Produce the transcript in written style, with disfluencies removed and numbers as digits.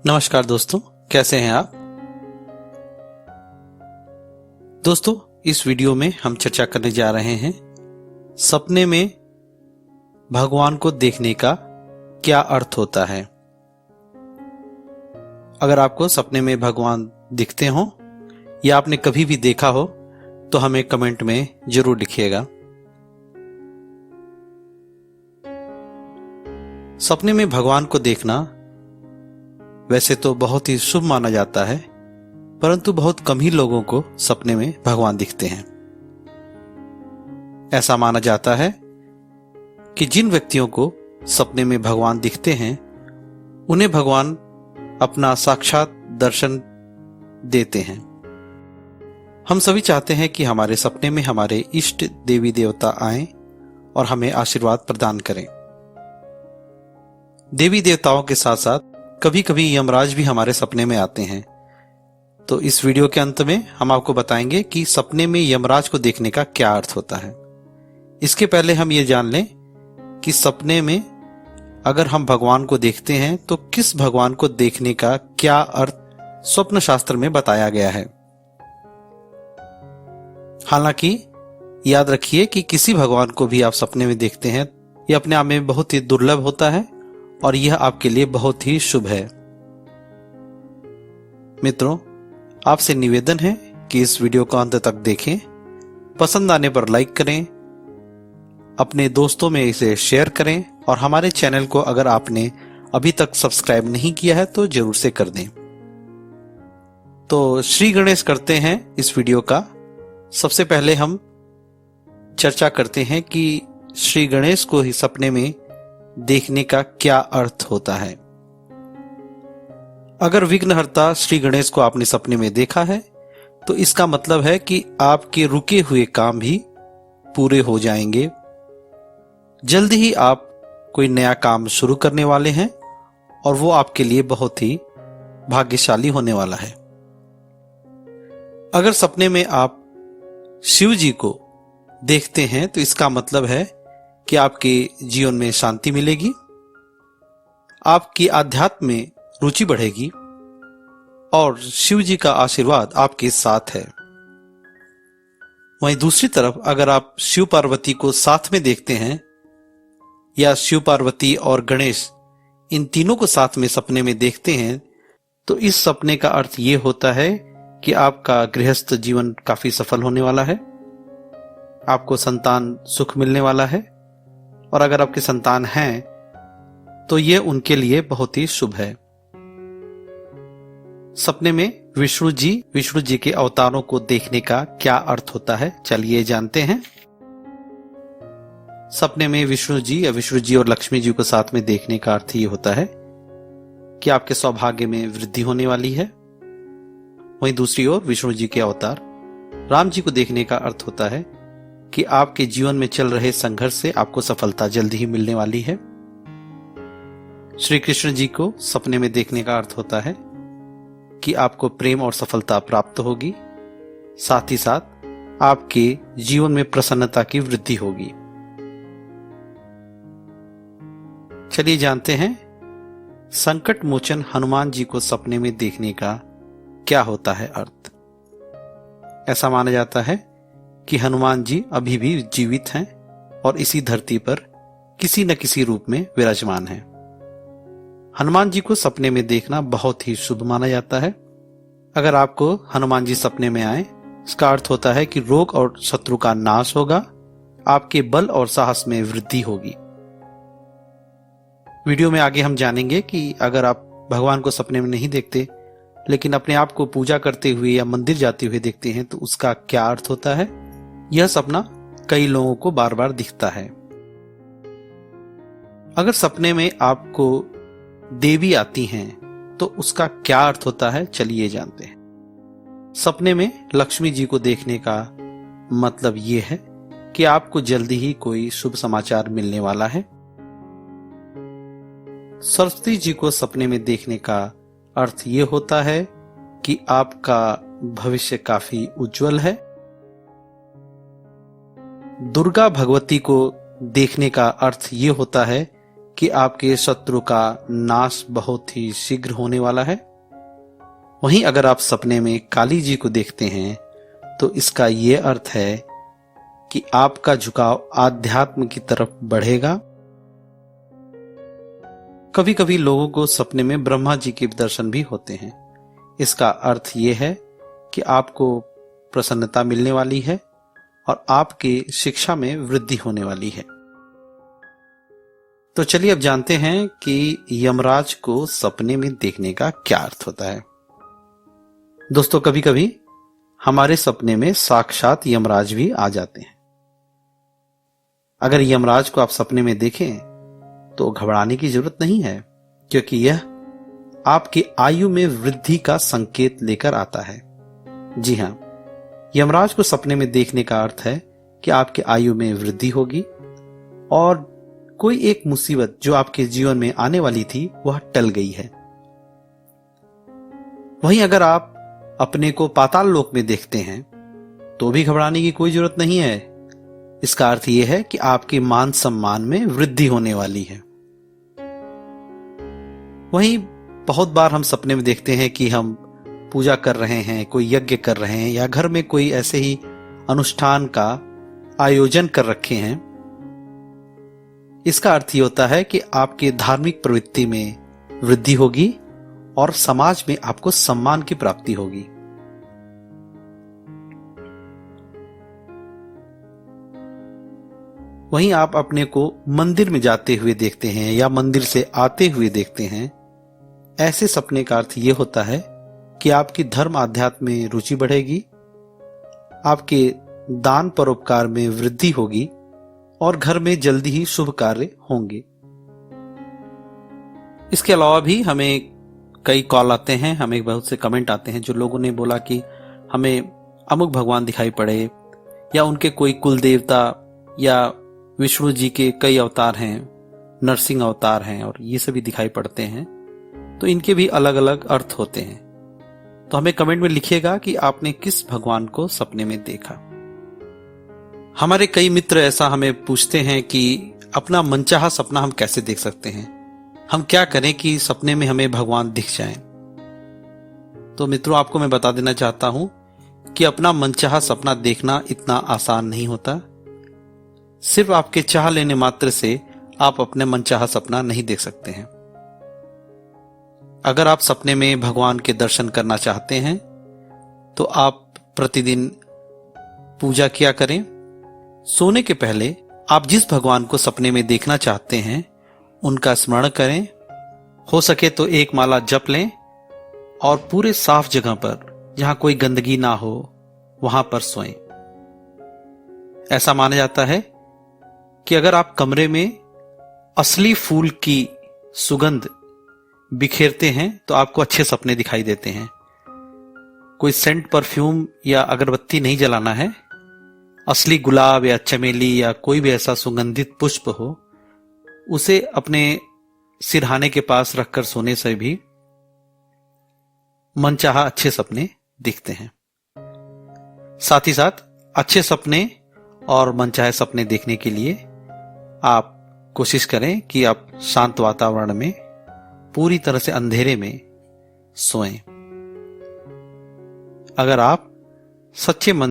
नमस्कार दोस्तों, कैसे हैं आप। दोस्तों, इस वीडियो में हम चर्चा करने जा रहे हैं सपने में भगवान को देखने का क्या अर्थ होता है। अगर आपको सपने में भगवान दिखते हो या आपने कभी भी देखा हो तो हमें कमेंट में जरूर लिखिएगा। सपने में भगवान को देखना वैसे तो बहुत ही शुभ माना जाता है, परंतु बहुत कम ही लोगों को सपने में भगवान दिखते हैं। ऐसा माना जाता है कि जिन व्यक्तियों को सपने में भगवान दिखते हैं उन्हें भगवान अपना साक्षात दर्शन देते हैं। हम सभी चाहते हैं कि हमारे सपने में हमारे इष्ट देवी देवता आएं और हमें आशीर्वाद प्रदान करें। देवी देवताओं के साथ साथ कभी कभी यमराज भी हमारे सपने में आते हैं। तो इस वीडियो के अंत में हम आपको बताएंगे कि सपने में यमराज को देखने का क्या अर्थ होता है। इसके पहले हम ये जान लें कि सपने में अगर हम भगवान को देखते हैं तो किस भगवान को देखने का क्या अर्थ स्वप्न शास्त्र में बताया गया है। हालांकि याद रखिए कि किसी भगवान को भी आप सपने में देखते हैं यह अपने आप में बहुत ही दुर्लभ होता है और यह आपके लिए बहुत ही शुभ है। मित्रों, आपसे निवेदन है कि इस वीडियो को अंत तक देखें, पसंद आने पर लाइक करें, अपने दोस्तों में इसे शेयर करें और हमारे चैनल को अगर आपने अभी तक सब्सक्राइब नहीं किया है तो जरूर से कर दें। तो श्री गणेश करते हैं इस वीडियो का। सबसे पहले हम चर्चा करते हैं कि श्री गणेश को ही सपने में देखने का क्या अर्थ होता है। अगर विघ्नहर्ता श्री गणेश को आपने सपने में देखा है तो इसका मतलब है कि आपके रुके हुए काम भी पूरे हो जाएंगे। जल्दी ही आप कोई नया काम शुरू करने वाले हैं और वो आपके लिए बहुत ही भाग्यशाली होने वाला है। अगर सपने में आप शिव जी को देखते हैं तो इसका मतलब है कि आपके जीवन में शांति मिलेगी, आपकी आध्यात्म में रुचि बढ़ेगी और शिव जी का आशीर्वाद आपके साथ है। वहीं दूसरी तरफ अगर आप शिव पार्वती को साथ में देखते हैं या शिव पार्वती और गणेश इन तीनों को साथ में सपने में देखते हैं तो इस सपने का अर्थ ये होता है कि आपका गृहस्थ जीवन काफी सफल होने वाला है, आपको संतान सुख मिलने वाला है और अगर आपके संतान हैं तो यह उनके लिए बहुत ही शुभ है। सपने में विष्णु जी के अवतारों को देखने का क्या अर्थ होता है, चलिए जानते हैं। सपने में विष्णु जी और लक्ष्मी जी को साथ में देखने का अर्थ ये होता है कि आपके सौभाग्य में वृद्धि होने वाली है। वहीं दूसरी ओर विष्णु जी के अवतार राम जी को देखने का अर्थ होता है कि आपके जीवन में चल रहे संघर्ष से आपको सफलता जल्दी ही मिलने वाली है। श्री कृष्ण जी को सपने में देखने का अर्थ होता है कि आपको प्रेम और सफलता प्राप्त होगी, साथ ही साथ आपके जीवन में प्रसन्नता की वृद्धि होगी। चलिए जानते हैं संकट मोचन हनुमान जी को सपने में देखने का क्या होता है अर्थ। ऐसा माना जाता है कि हनुमान जी अभी भी जीवित हैं और इसी धरती पर किसी न किसी रूप में विराजमान हैं। हनुमान जी को सपने में देखना बहुत ही शुभ माना जाता है। अगर आपको हनुमान जी सपने में आए इसका अर्थ होता है कि रोग और शत्रु का नाश होगा, आपके बल और साहस में वृद्धि होगी। वीडियो में आगे हम जानेंगे कि अगर आप भगवान को सपने में नहीं देखते लेकिन अपने आप को पूजा करते हुए या मंदिर जाते हुए देखते हैं तो उसका क्या अर्थ होता है। यह सपना कई लोगों को बार बार दिखता है। अगर सपने में आपको देवी आती हैं तो उसका क्या अर्थ होता है, चलिए जानते हैं। सपने में लक्ष्मी जी को देखने का मतलब यह है कि आपको जल्दी ही कोई शुभ समाचार मिलने वाला है। सरस्वती जी को सपने में देखने का अर्थ यह होता है कि आपका भविष्य काफी उज्जवल है। दुर्गा भगवती को देखने का अर्थ ये होता है कि कि आपके शत्रु का नाश बहुत ही शीघ्र होने वाला है। वहीं अगर आप सपने में काली जी को देखते हैं तो इसका यह अर्थ है कि आपका झुकाव आध्यात्म की तरफ बढ़ेगा। कभी कभी लोगों को सपने में ब्रह्मा जी के दर्शन भी होते हैं। इसका अर्थ यह है कि आपको प्रसन्नता मिलने वाली है और आपके शिक्षा में वृद्धि होने वाली है। तो चलिए अब जानते हैं कि यमराज को सपने में देखने का क्या अर्थ होता है। दोस्तों, कभी कभी हमारे सपने में साक्षात यमराज भी आ जाते हैं। अगर यमराज को आप सपने में देखें तो घबराने की जरूरत नहीं है, क्योंकि यह आपकी आयु में वृद्धि का संकेत लेकर आता है। जी हां, यमराज को सपने में देखने का अर्थ है कि आपकी आयु में वृद्धि होगी और कोई एक मुसीबत जो आपके जीवन में आने वाली थी वह टल गई है। वहीं अगर आप अपने को पाताल लोक में देखते हैं तो भी घबराने की कोई जरूरत नहीं है। इसका अर्थ यह है कि आपके मान सम्मान में वृद्धि होने वाली है। वहीं बहुत बार हम सपने में देखते हैं कि हम पूजा कर रहे हैं, कोई यज्ञ कर रहे हैं या घर में कोई ऐसे ही अनुष्ठान का आयोजन कर रखे हैं। इसका अर्थ ये होता है कि आपके धार्मिक प्रवृत्ति में वृद्धि होगी और समाज में आपको सम्मान की प्राप्ति होगी। वहीं आप अपने को मंदिर में जाते हुए देखते हैं या मंदिर से आते हुए देखते हैं। ऐसे सपने का अर्थ यह होता है कि आपकी धर्म आध्यात्म में रुचि बढ़ेगी, आपके दान परोपकार में वृद्धि होगी और घर में जल्दी ही शुभ कार्य होंगे। इसके अलावा भी हमें कई कॉल आते हैं, हमें बहुत से कमेंट आते हैं जो लोगों ने बोला कि हमें अमुक भगवान दिखाई पड़े या उनके कोई कुल देवता या विष्णु जी के कई अवतार हैं, नरसिंह अवतार हैं और ये सभी दिखाई पड़ते हैं। तो इनके भी अलग अलग अर्थ होते हैं। तो हमें कमेंट में लिखिएगा कि आपने किस भगवान को सपने में देखा। हमारे कई मित्र ऐसा हमें पूछते हैं कि अपना मनचाहा सपना हम कैसे देख सकते हैं, हम क्या करें कि सपने में हमें भगवान दिख जाएं। तो मित्रों, आपको मैं बता देना चाहता हूं कि अपना मनचाहा सपना देखना इतना आसान नहीं होता। सिर्फ आपके चाह लेने मात्र से आप अपने मनचाहा सपना नहीं देख सकते हैं। अगर आप सपने में भगवान के दर्शन करना चाहते हैं तो आप प्रतिदिन पूजा किया करें। सोने के पहले आप जिस भगवान को सपने में देखना चाहते हैं उनका स्मरण करें। हो सके तो एक माला जप लें और पूरे साफ जगह पर, जहां कोई गंदगी ना हो, वहां पर सोएं। ऐसा माना जाता है कि अगर आप कमरे में असली फूल की सुगंध बिखेरते हैं तो आपको अच्छे सपने दिखाई देते हैं। कोई सेंट, परफ्यूम या अगरबत्ती नहीं जलाना है। असली गुलाब या चमेली या कोई भी ऐसा सुगंधित पुष्प हो, उसे अपने सिरहाने के पास रखकर सोने से भी मनचाहा अच्छे सपने दिखते हैं। साथ ही साथ अच्छे सपने और मनचाहे सपने देखने के लिए आप कोशिश करें कि आप शांत वातावरण में, पूरी तरह से अंधेरे में सोएं। अगर आप सच्चे मन